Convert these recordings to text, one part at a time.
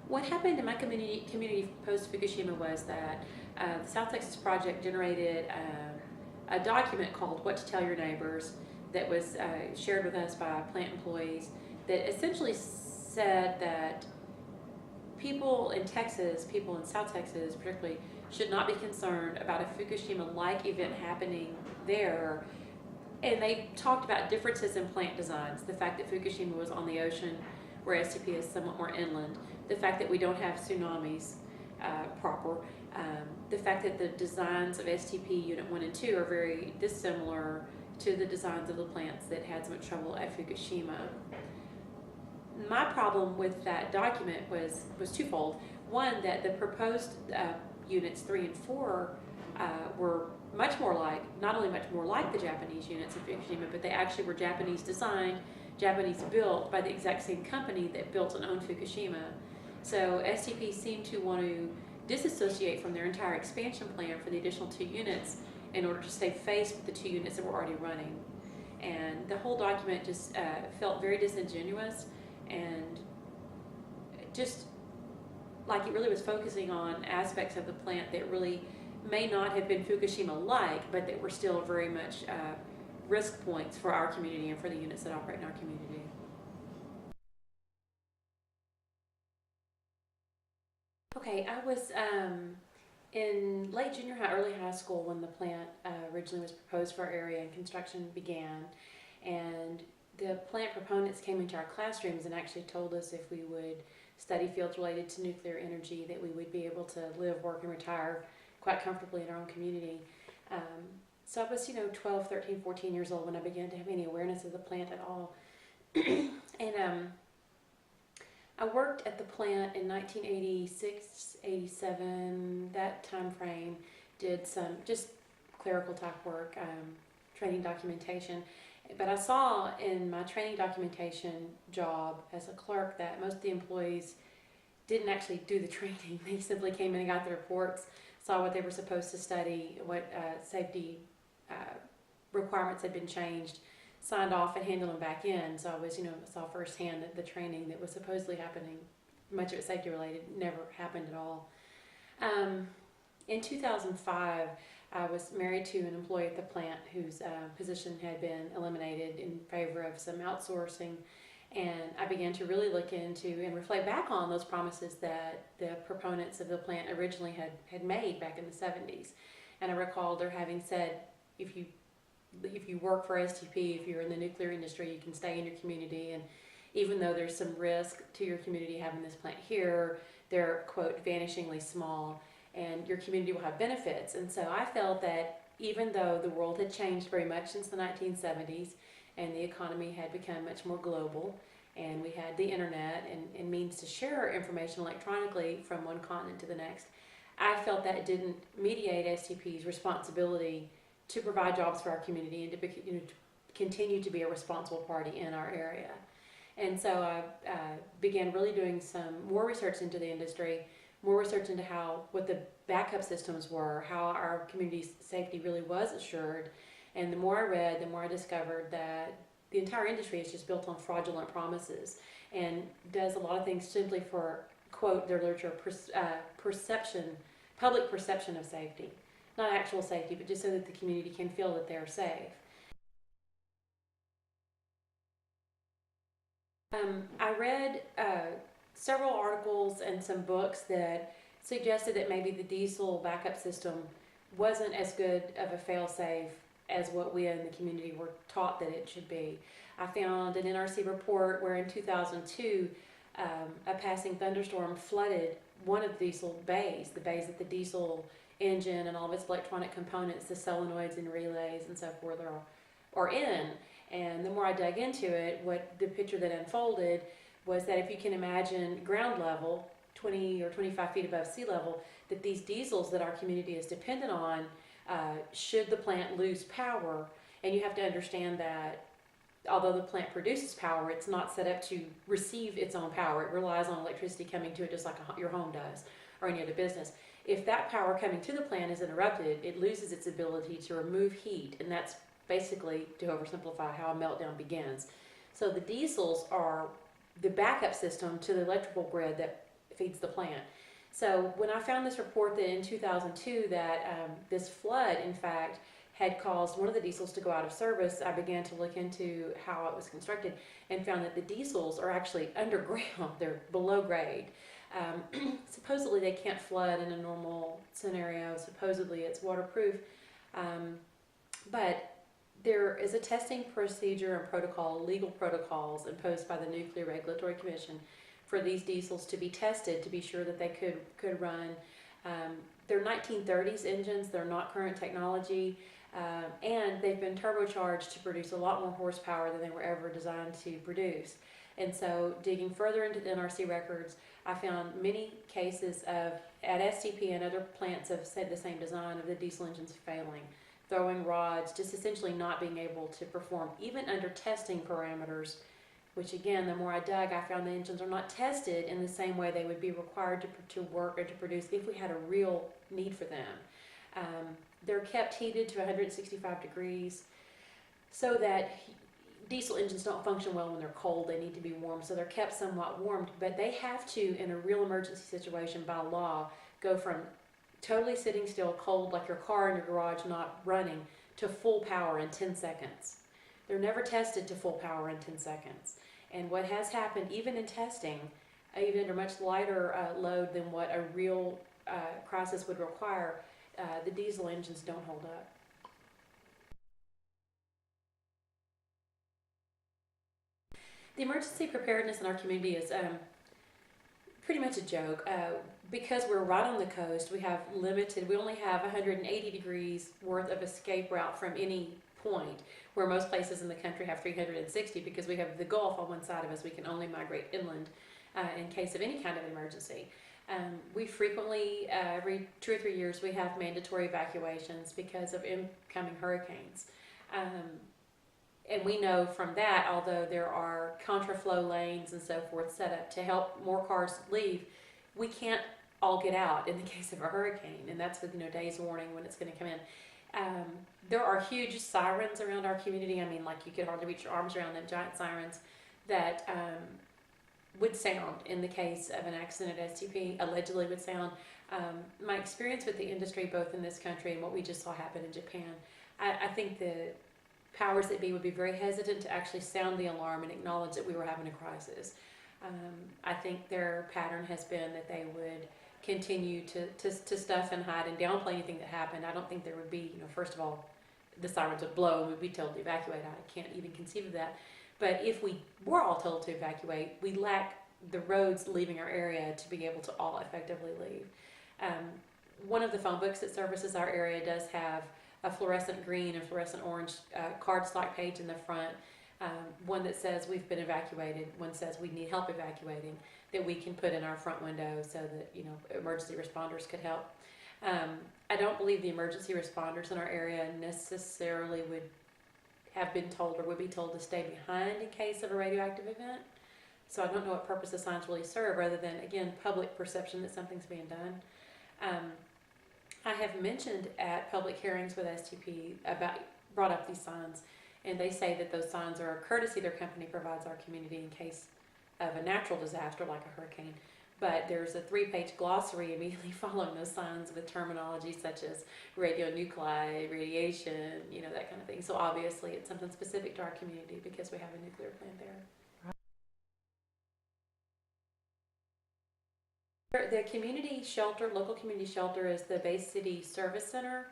What happened in my community post Fukushima was that the South Texas Project generated a document called "What to Tell Your Neighbors" that was shared with us by plant employees that essentially said that people in Texas, people in South Texas particularly, should not be concerned about a Fukushima-like event happening there. And they talked about differences in plant designs, the fact that Fukushima was on the ocean, where STP is somewhat more inland, the fact that we don't have tsunamis proper, the fact that the designs of STP Unit 1 and 2 are very dissimilar to the designs of the plants that had so much trouble at Fukushima. My problem with that document was twofold. One, that the proposed units 3 and 4 were much more like, not only much more like the Japanese units of Fukushima, but they actually were Japanese designed, Japanese built by the exact same company that built and owned Fukushima. So STP seemed to want to disassociate from their entire expansion plan for the additional 2 units in order to stay faced with the 2 units that were already running. And the whole document just felt very disingenuous and just like it really was focusing on aspects of the plant that really may not have been Fukushima-like, but that were still very much risk points for our community and for the units that operate in our community. Okay, I was in late junior high, early high school when the plant originally was proposed for our area and construction began. And the plant proponents came into our classrooms and actually told us if we would study fields related to nuclear energy that we would be able to live, work, and retire quite comfortably in our own community. So I was, 12, 13, 14 years old when I began to have any awareness of the plant at all. And I worked at the plant in 1986, 87, that time frame, did some just clerical type work, training documentation. But I saw in my training documentation job as a clerk that most of the employees didn't actually do the training. They simply came in and got the reports, saw what they were supposed to study, what safety requirements had been changed, signed off and handled them back in. So I was, saw firsthand that the training that was supposedly happening, much of it safety related, never happened at all. In 2005, I was married to an employee at the plant whose position had been eliminated in favor of some outsourcing. And I began to really look into and reflect back on those promises that the proponents of the plant originally had made back in the 70s. And I recalled her having said, if you work for STP, if you're in the nuclear industry, you can stay in your community. And even though there's some risk to your community having this plant here, they're, quote, vanishingly small, and your community will have benefits. And so I felt that even though the world had changed very much since the 1970s and the economy had become much more global, and we had the internet and means to share information electronically from one continent to the next, I felt that it didn't mediate STP's responsibility to provide jobs for our community and to continue to be a responsible party in our area. And so I began really doing some more research into the industry, more research into what the backup systems were, how our community's safety really was assured. And the more I read, the more I discovered that the entire industry is just built on fraudulent promises and does a lot of things simply for, quote, their literature, public perception of safety. Not actual safety, but just so that the community can feel that they're safe. I read several articles and some books that suggested that maybe the diesel backup system wasn't as good of a fail-safe as what we in the community were taught that it should be. I found an NRC report where in 2002 a passing thunderstorm flooded one of the diesel bays, the bays that the diesel engine and all of its electronic components, the solenoids and relays and so forth are in. And the more I dug into it, what the picture that unfolded was that if you can imagine ground level, 20 or 25 feet above sea level, that these diesels that our community is dependent on, should the plant lose power, and you have to understand that although the plant produces power, it's not set up to receive its own power. It relies on electricity coming to it just like your home does or any other business. If that power coming to the plant is interrupted, it loses its ability to remove heat, and that's basically, to oversimplify, how a meltdown begins. So the diesels are the backup system to the electrical grid that feeds the plant. So when I found this report that in 2002 that this flood, in fact, had caused one of the diesels to go out of service, I began to look into how it was constructed and found that the diesels are actually underground. They're below grade. Supposedly they can't flood in a normal scenario. Supposedly it's waterproof. But there is a testing procedure and protocol, legal protocols imposed by the Nuclear Regulatory Commission for these diesels to be tested to be sure that they could run. They're 1930s engines, they're not current technology, and they've been turbocharged to produce a lot more horsepower than they were ever designed to produce. And so digging further into the NRC records, I found many cases of, at STP and other plants of the same design, of the diesel engines failing, throwing rods, just essentially not being able to perform, even under testing parameters, which again, the more I dug, I found the engines are not tested in the same way they would be required to work or to produce if we had a real need for them. They're kept heated to 165 degrees so that diesel engines don't function well when they're cold. They need to be warm, so they're kept somewhat warmed, but they have to, in a real emergency situation by law, go from totally sitting still, cold, like your car in your garage not running, to full power in 10 seconds. They're never tested to full power in 10 seconds. And what has happened, even in testing, even under much lighter load than what a real crisis would require, the diesel engines don't hold up. The emergency preparedness in our community is pretty much a joke. Because we're right on the coast, we only have 180 degrees worth of escape route from any point, where most places in the country have 360 because we have the Gulf on one side of us. We can only migrate inland in case of any kind of emergency. We frequently, every 2 or 3 years, we have mandatory evacuations because of incoming hurricanes. And we know from that, although there are contraflow lanes and so forth set up to help more cars leave, we can't all get out in the case of a hurricane, and that's with days warning when it's going to come in. There are huge sirens around our community. I mean, like, you could hardly reach your arms around them, giant sirens that would sound in the case of an accident at STP, allegedly would sound. My experience with the industry, both in this country and what we just saw happen in Japan, I think the powers that be would be very hesitant to actually sound the alarm and acknowledge that we were having a crisis. I think their pattern has been that they would continue to stuff and hide and downplay anything that happened. I don't think there would be, first of all, the sirens would blow and we'd be told to evacuate. I can't even conceive of that. But if we were all told to evacuate, we lack the roads leaving our area to be able to all effectively leave. One of the phone books that services our area does have a fluorescent green and fluorescent orange card stock page in the front. One that says we've been evacuated, one says we need help evacuating, that we can put in our front window so that emergency responders could help. I don't believe the emergency responders in our area necessarily would have been told or would be told to stay behind in case of a radioactive event. So I don't know what purpose the signs really serve, rather than, again, public perception that something's being done. I have mentioned at public hearings with STP brought up these signs, and they say that those signs are a courtesy their company provides our community in case of a natural disaster like a hurricane. But there's a 3-page glossary immediately following those signs with terminology such as radionuclide, radiation, that kind of thing. So obviously it's something specific to our community because we have a nuclear plant there. The community shelter, local community shelter, is the Bay City Service Center.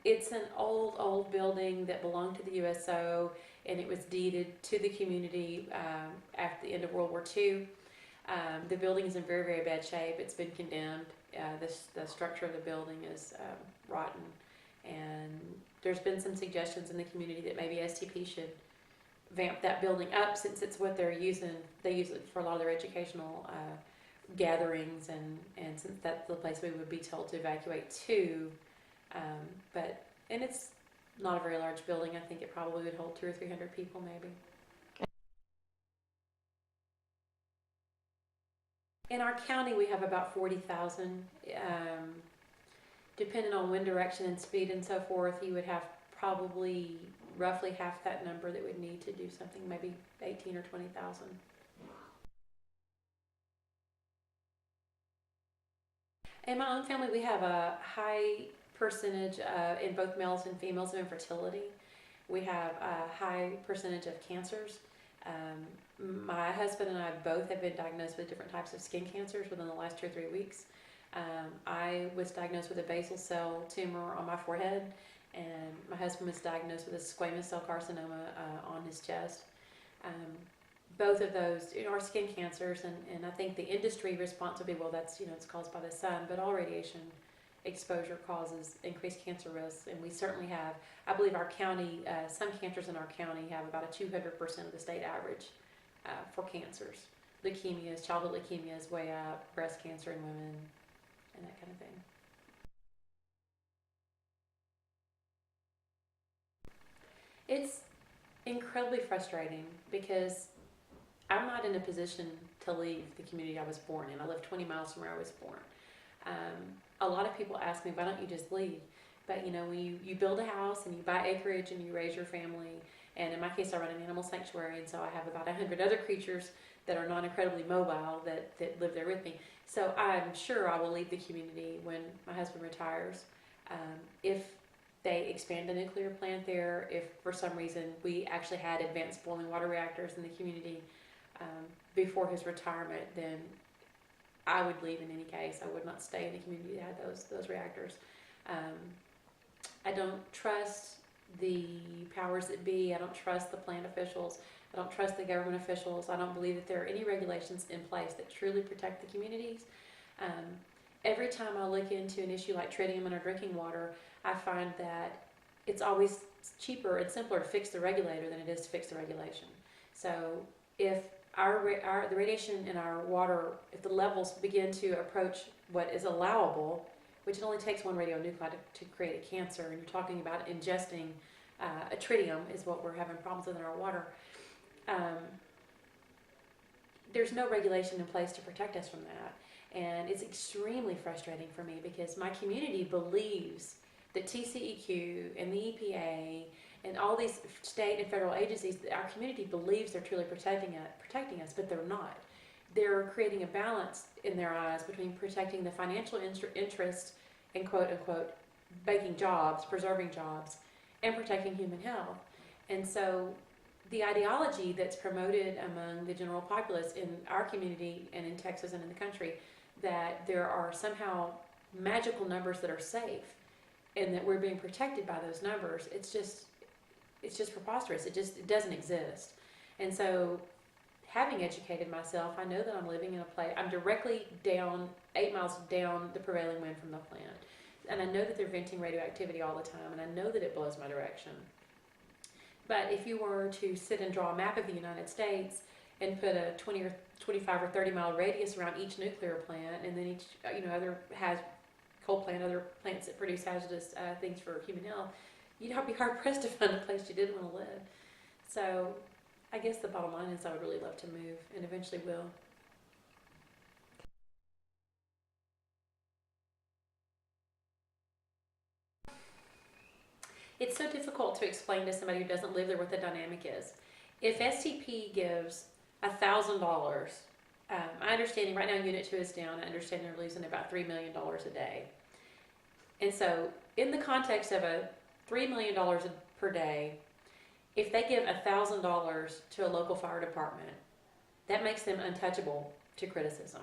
It's an old building that belonged to the USO, and it was deeded to the community after the end of World War II. The building is in very, very bad shape. It's been condemned. The structure of the building is rotten, and there's been some suggestions in the community that maybe STP should vamp that building up, since it's what they're using. They use it for a lot of their educational gatherings, and since that's the place we would be told to evacuate to. And it's not a very large building. I think it probably would hold 200 or 300 people maybe. In our county, we have about 40,000. Depending on wind direction and speed and so forth, you would have probably roughly half that number that would need to do something, maybe 18 or 20,000. In my own family, we have a high percentage in both males and females of infertility. We have a high percentage of cancers. My husband and I both have been diagnosed with different types of skin cancers within the last 2 or 3 weeks. I was diagnosed with a basal cell tumor on my forehead, and my husband was diagnosed with a squamous cell carcinoma on his chest. Both of those are skin cancers, and I think the industry response would be, well, that's, it's caused by the sun, but all radiation exposure causes increased cancer risks, and we certainly have, I believe our county, some cancers in our county have about a 200% of the state average for cancers. Leukemias, childhood leukemia is way up, breast cancer in women, and that kind of thing. It's incredibly frustrating because I'm not in a position to leave the community I was born in. I live 20 miles from where I was born. A lot of people ask me, why don't you just leave? But when you build a house and you buy acreage and you raise your family, and in my case I run an animal sanctuary, and so I have about 100 other creatures that are not incredibly mobile that live there with me. So I'm sure I will leave the community when my husband retires. If they expand the nuclear plant there, if for some reason we actually had advanced boiling water reactors in the community before his retirement, then I would leave in any case. I would not stay in a community that had those reactors. I don't trust the powers that be. I don't trust the plant officials. I don't trust the government officials. I don't believe that there are any regulations in place that truly protect the communities. Every time I look into an issue like tritium in our drinking water, I find that it's always cheaper and simpler to fix the regulator than it is to fix the regulation. So if the radiation in our water, if the levels begin to approach what is allowable, which it only takes one radionuclide to create a cancer, and you're talking about ingesting a tritium is what we're having problems with in our water. There's no regulation in place to protect us from that. And it's extremely frustrating for me because my community believes that TCEQ and the EPA and all these state and federal agencies, our community believes they're truly protecting us, but they're not. They're creating a balance in their eyes between protecting the financial interest and quote unquote making jobs, preserving jobs, and protecting human health. And so the ideology that's promoted among the general populace in our community and in Texas and in the country, that there are somehow magical numbers that are safe and that we're being protected by those numbers, it's just preposterous. It doesn't exist. And so having educated myself, I know that I'm living in a place, I'm directly down, 8 miles down the prevailing wind from the plant. And I know that they're venting radioactivity all the time, and I know that it blows my direction. But if you were to sit and draw a map of the United States and put a 20 or 25 or 30 mile radius around each nuclear plant, and then each other has coal plant, other plants that produce hazardous things for human health, you'd be hard pressed to find a place you didn't want to live. So I guess the bottom line is I would really love to move, and eventually will. It's so difficult to explain to somebody who doesn't live there what the dynamic is. If STP gives $1,000, my understanding right now Unit 2 is down. I understand they're losing about $3 million a day. And so in the context of a $3 million per day, if they give $1,000 to a local fire department, that makes them untouchable to criticism.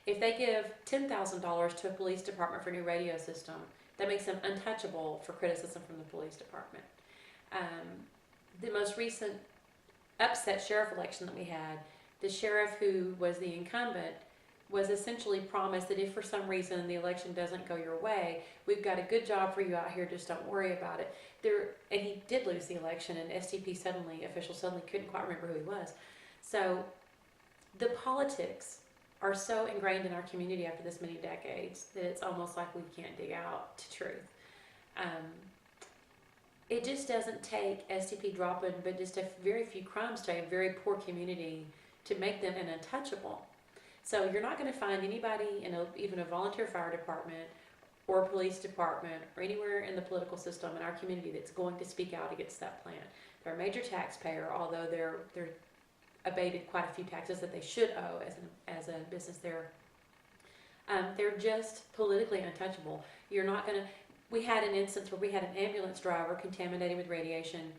If they give $10,000 to a police department for a new radio system, that makes them untouchable for criticism from the police department. The most recent upset sheriff election that we had, the sheriff who was the incumbent was essentially promised that if for some reason the election doesn't go your way, we've got a good job for you out here, just don't worry about it. And he did lose the election, and STP officials suddenly couldn't quite remember who he was. So the politics are so ingrained in our community after this many decades that it's almost like we can't dig out to truth. It just doesn't take STP dropping, but just a very few crumbs to a very poor community to make them an untouchable. So you're not going to find anybody in even a volunteer fire department or police department or anywhere in the political system in our community that's going to speak out against that plant. They're a major taxpayer, although they're abated quite a few taxes that they should owe as a business there. They're just politically untouchable. You're not going to. We had an instance where we had an ambulance driver contaminated with radiation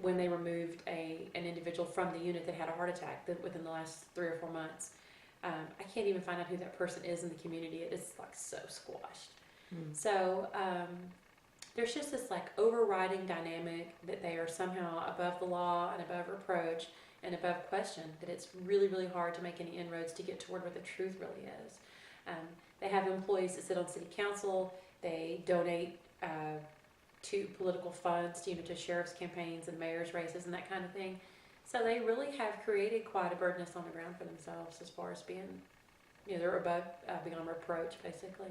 when they removed an individual from the unit that had a heart attack within the last 3 or 4 months. I can't even find out who that person is in the community. It is like so squashed. So there's just this like overriding dynamic that they are somehow above the law and above reproach and above question, that it's really, really hard to make any inroads to get toward what the truth really is. They have employees that sit on city council. They donate to political funds, to sheriff's campaigns and mayor's races and that kind of thing. So they really have created quite a burdenness on the ground for themselves as far as being, they're above, beyond reproach, basically.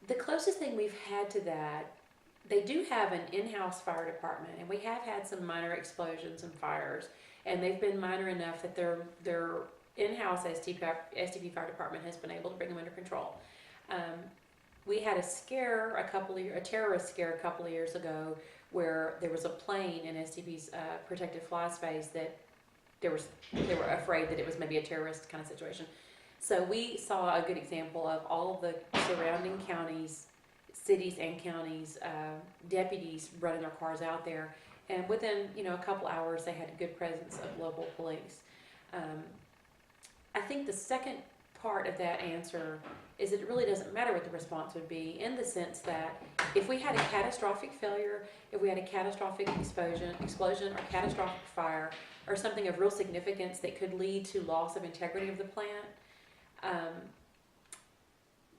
The closest thing we've had to that, they do have an in-house fire department, and we have had some minor explosions and fires, and they've been minor enough that their in-house STP fire department has been able to bring them under control. We had a terrorist scare a couple of years ago where there was a plane in STP's protected fly space that they were afraid that it was maybe a terrorist kind of situation. So we saw a good example of all of the surrounding counties, cities and counties, deputies running their cars out there, and within a couple hours they had a good presence of local police. I think the second part of that answer is that it really doesn't matter what the response would be, in the sense that if we had a catastrophic failure, if we had a catastrophic explosion or catastrophic fire, or something of real significance that could lead to loss of integrity of the plant,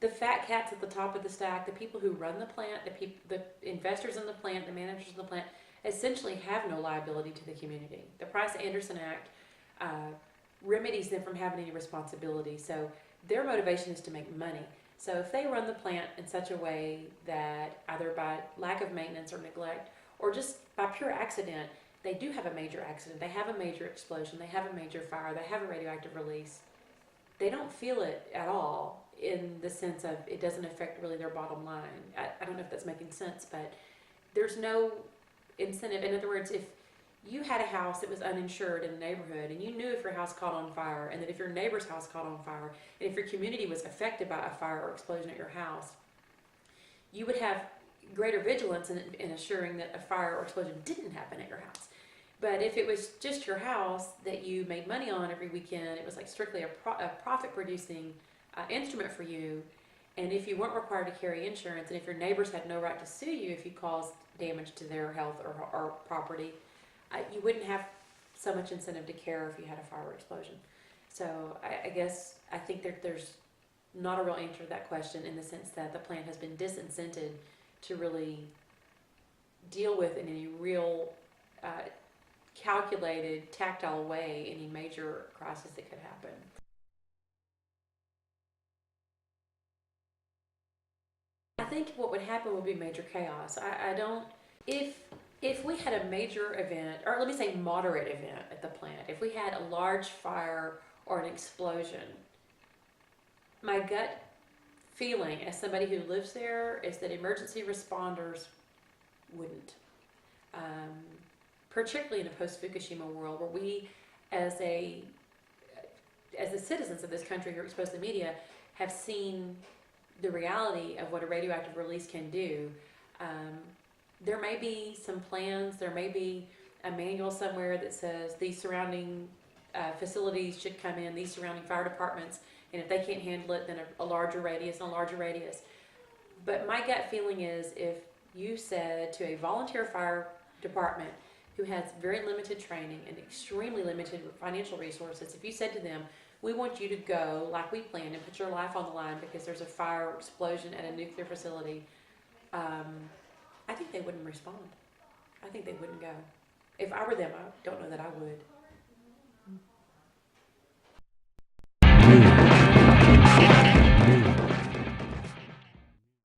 the fat cats at the top of the stack, the people who run the plant, the investors in the plant, the managers in the plant, essentially have no liability to the community. The Price-Anderson Act remedies them from having any responsibility. So their motivation is to make money. So if they run the plant in such a way that either by lack of maintenance or neglect, or just by pure accident, they do have a major accident, they have a major explosion, they have a major fire, they have a radioactive release, they don't feel it at all, in the sense of it doesn't affect really their bottom line. I don't know if that's making sense, but there's no incentive. In other words, if you had a house that was uninsured in a neighborhood, and you knew if your house caught on fire, and that if your neighbor's house caught on fire, and if your community was affected by a fire or explosion at your house, you would have greater vigilance in assuring that a fire or explosion didn't happen at your house. But if it was just your house that you made money on every weekend, it was like strictly a profit-producing instrument for you, and if you weren't required to carry insurance, and if your neighbors had no right to sue you if you caused damage to their health or property, you wouldn't have so much incentive to care if you had a fire or explosion. So I think that there's not a real answer to that question, in the sense that the plant has been disincented to really deal with in any real calculated, tactile way any major crisis that could happen. I think what would happen would be major chaos. If we had a major event, or let me say moderate event at the plant, if we had a large fire or an explosion, my gut feeling as somebody who lives there is that emergency responders wouldn't. Particularly in a post-Fukushima world, where we, as the citizens of this country who are exposed to the media, have seen the reality of what a radioactive release can do. There may be some plans, there may be a manual somewhere that says these surrounding facilities should come in, these surrounding fire departments, and if they can't handle it, then a larger radius and a larger radius. But my gut feeling is, if you said to a volunteer fire department who has very limited training and extremely limited financial resources, if you said to them, we want you to go like we planned and put your life on the line because there's a fire or explosion at a nuclear facility, I think they wouldn't respond. I think they wouldn't go. If I were them, I don't know that I would.